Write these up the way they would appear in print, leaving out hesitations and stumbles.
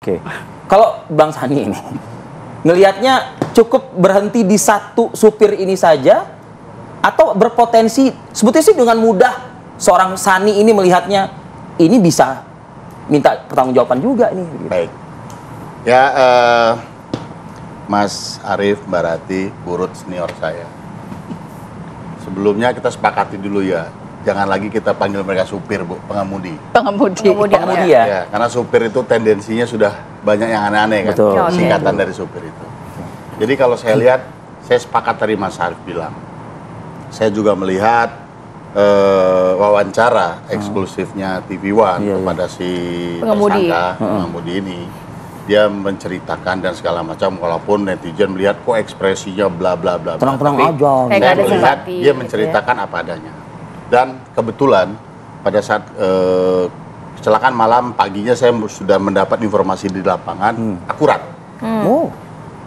Oke. Kalau Bang Sani ini ngelihatnya cukup berhenti di satu supir ini saja atau berpotensi sebetulnya sih dengan mudah seorang Sani ini melihatnya ini bisa minta pertanggungjawaban juga ini. Baik. Ya, Mas Arief, Mbak Rati, Burut senior saya. Sebelumnya kita sepakati dulu ya, jangan lagi kita panggil mereka supir, Bu, pengemudi. Pengemudi ya. Ya, karena supir itu tendensinya sudah banyak yang aneh-aneh kan, Betul. singkatan dari supir itu. Jadi kalau saya lihat, saya sepakat tadi Mas Arief bilang. Saya juga melihat wawancara eksklusifnya TV One kepada si pengemudi. tersangka, pengemudi ini. Dia menceritakan dan segala macam, walaupun netizen melihat kok ekspresinya bla bla bla. Tenang-tenang Tapi aja. Kayak saya ada melihat simpati, dia gitu menceritakan apa adanya. Dan kebetulan pada saat kecelakaan malam, paginya saya sudah mendapat informasi di lapangan akurat. Oh.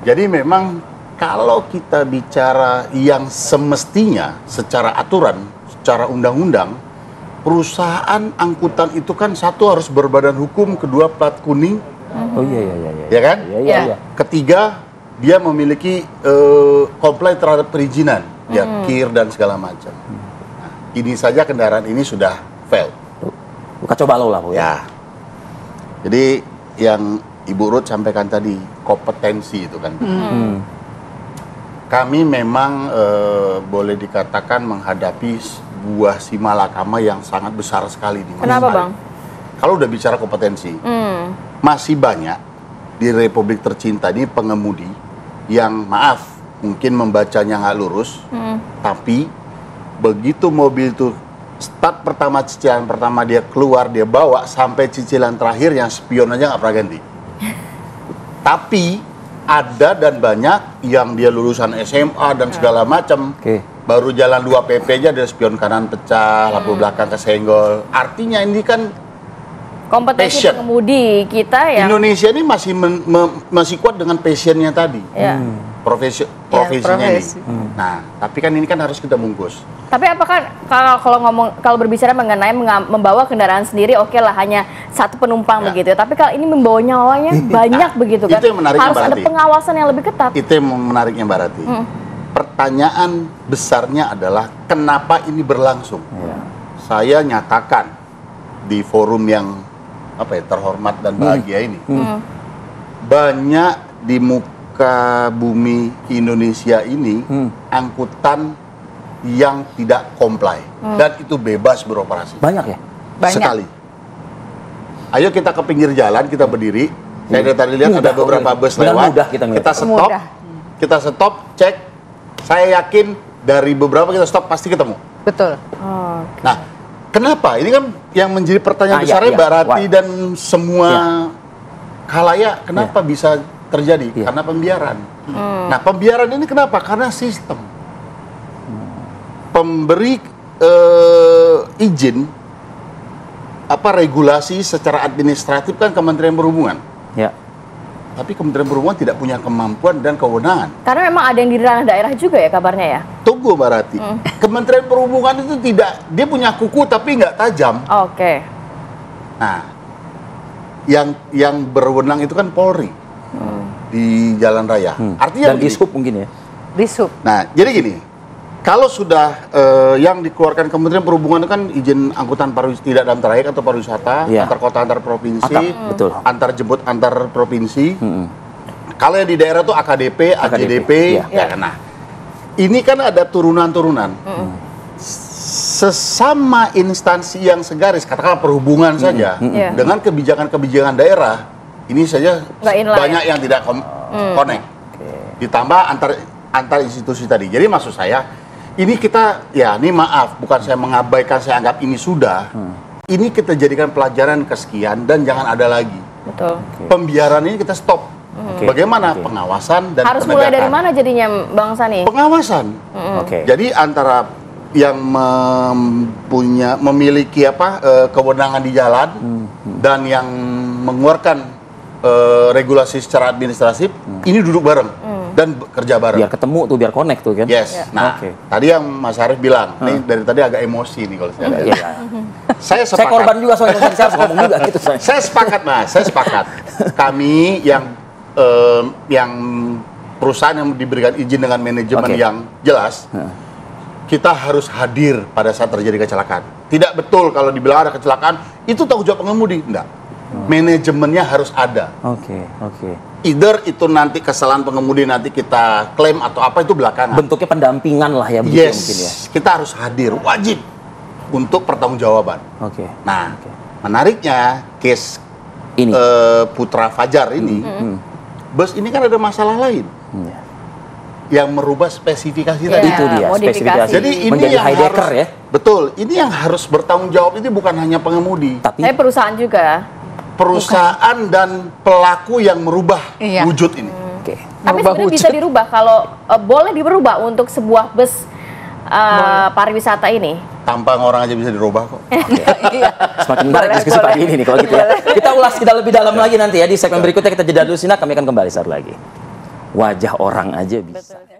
Jadi memang kalau kita bicara yang semestinya secara aturan, secara undang-undang, perusahaan angkutan itu kan satu harus berbadan hukum, kedua plat kuning, Oh iya. ya kan? Iya. Ketiga, dia memiliki komplain terhadap perizinan, ya KIR dan segala macam. Nah, ini saja kendaraan ini sudah fail. Kacau balau lah, Bu. Ya. Jadi yang Ibu Ruth sampaikan tadi, kompetensi itu kan. Kami memang boleh dikatakan menghadapi sebuah simalakama yang sangat besar sekali di Mas Kenapa, Arief. Bang? Kalau udah bicara kompetensi, masih banyak di Republik tercinta ini pengemudi yang maaf mungkin membacanya nggak lurus, tapi begitu mobil itu start pertama, cicilan pertama dia keluar, dia bawa sampai cicilan terakhir yang spion aja nggak pernah ganti. Tapi ada dan banyak yang dia lulusan SMA dan segala macam, baru jalan 2 PP aja ada spion kanan pecah, lampu belakang kesenggol. Artinya ini kan Kompetensi passion. pengemudi kita ya. Indonesia ini masih kuat dengan passionnya tadi, Ya. profesinya ini. Nah, tapi kan ini kan harus kita bungkus. Tapi apakah kalau berbicara mengenai membawa kendaraan sendiri, oke lah hanya satu penumpang begitu. Tapi kalau ini membawa nyawanya banyak begitu kan. Itu yang menariknya, harus Mbak ada Rati. pengawasan yang lebih ketat. Itu yang menariknya, Mbak Rati. Pertanyaan besarnya adalah kenapa ini berlangsung. Saya nyatakan di forum yang terhormat dan bahagia ini, banyak di muka bumi Indonesia ini angkutan yang tidak comply dan itu bebas beroperasi. Banyak ya? Banyak. Sekali. Ayo kita ke pinggir jalan, kita berdiri. Saya dari tadi lihat ada beberapa bus lewat. Kita stop, kita stop, cek. Saya yakin dari beberapa kita stop pasti ketemu. Betul. Nah, kenapa? Ini kan yang menjadi pertanyaan besarnya Mbak Rati dan semua khalayak, kenapa bisa terjadi? Karena pembiaran. Nah, pembiaran ini kenapa? Karena sistem. Pemberi izin regulasi secara administratif kan Kementerian Perhubungan. Ya. Tapi Kementerian Perhubungan tidak punya kemampuan dan kewenangan. Karena memang ada yang di ranah daerah juga ya kabarnya ya. Tunggu Mbak Rati. Kementerian Perhubungan itu tidak, dia punya kuku tapi nggak tajam. Oke. Nah, yang berwenang itu kan Polri di jalan raya. Artinya dan Dishub mungkin ya. Dishub. Nah, jadi gini, kalau sudah yang dikeluarkan Kementerian Perhubungan itu kan izin angkutan pariwisata tidak dalam trayek atau pariwisata, antar kota antar provinsi, antar jemput antar provinsi. Kalau yang di daerah tuh AKDP, AJDP, nah ini kan ada turunan-turunan. Sesama instansi yang segaris, katakanlah perhubungan saja, dengan kebijakan-kebijakan daerah, ini saja banyak yang tidak connect. Ditambah antar institusi tadi. Jadi maksud saya, ini kita, ini maaf, bukan saya mengabaikan, saya anggap ini sudah. Ini kita jadikan pelajaran kesekian dan jangan ada lagi. Betul. Pembiaran ini kita stop. Bagaimana pengawasan dan harus mulai dari mana jadinya, Bang Sani? Pengawasan. Jadi antara yang memiliki kewenangan di jalan dan yang mengeluarkan regulasi secara administratif, ini duduk bareng dan kerja bareng. Biar ketemu tuh, biar connect tuh kan. Yes. Nah, Oke. tadi yang Mas Arief bilang, nih dari tadi agak emosi nih kalau saya lihat. Iya. Saya Saya sepakat. korban juga soalnya saya harus ngomong juga gitu saya. Saya sepakat, Mas. Saya sepakat. Kami yang perusahaan yang diberikan izin dengan manajemen Oke. yang jelas, kita harus hadir pada saat terjadi kecelakaan. Tidak betul kalau dibilang ada kecelakaan, itu tanggung jawab pengemudi. Enggak. Manajemennya harus ada. Oke. Either itu nanti kesalahan pengemudi nanti kita klaim atau apa itu belakangan. Bentuknya pendampingan lah ya begitu Yes, mungkin ya. kita harus hadir, wajib untuk pertanggungjawaban. Oke. Nah, menariknya case Ini. Putra Fajar ini, bus ini kan ada masalah lain Iya. yang merubah spesifikasi Iya. tadi. Itu dia modifikasi. spesifikasi. Jadi ini menjadi yang high decker harus, ya. betul, ini yang harus bertanggung jawab itu bukan hanya pengemudi, Tapi Saya perusahaan juga. perusahaan dan pelaku yang merubah Iya. wujud ini. oke. Tapi Merubah sebenarnya bisa wujud. dirubah kalau boleh dirubah untuk sebuah bus pariwisata ini. Tampang orang aja bisa dirubah kok. Semakin menarik Boleh, diskusi boleh. pagi ini nih kalau gitu ya. Kita ulas kita lebih dalam lagi nanti ya di segmen berikutnya, kita jeda dulu sini, kami akan kembali saat lagi. Wajah orang aja bisa. Betul.